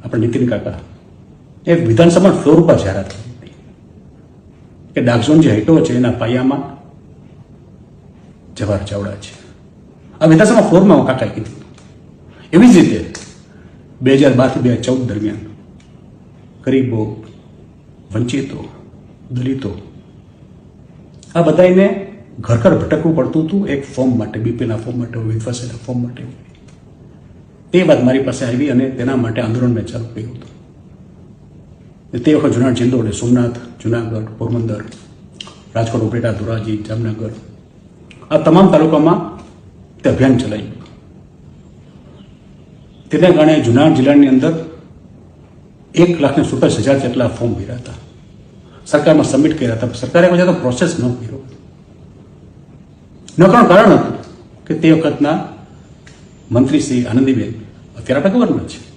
આપણે નીતિન કાકા એ વિધાનસભા ફ્લોર પર જાહેરાત કરી હતી કે ડાર્ક જે હેઠો છે એના પાયામાં જવાહર ચાવડા છે. આ વિધાનસભા ફ્લોરમાં કાકાએ કીધું. એવી જ રીતે 2012 થી 2014 દરમિયાન ગરીબો, વંચિતો, દલિતો આ બધાને ઘર ઘર ભટકવું પડતું હતું એક ફોર્મ માટે, બીપીના ફોર્મ માટે, વિધવાસના ફોર્મ માટે. તે વાત મારી પાસે આવી અને તેના માટે આંદોલન મેં ચાલુ કર્યું હતું. તે વખત જુનાગઢ, ચિંદોડ, સોમનાથ, જુનાગઢ, પોરબંદર, રાજકોટ, ઉપલેટા, ધોરાજી, જામનગર આ તમામ તાલુકામાં તે અભિયાન ચલાવ્યું. તેને કારણે જુનાગઢ જિલ્લાની અંદર 1,47,000 જેટલા ફોર્મ ભર્યા હતા. સરકારમાં સબમિટ કર્યા હતા. સરકારે પછી તો પ્રોસેસ ન કર્યો. ન કરવાનું કારણ હતું કે તે વખતના મંત્રી શ્રી આનંદીબેન અત્યારે આપણે ગવર્નર છે.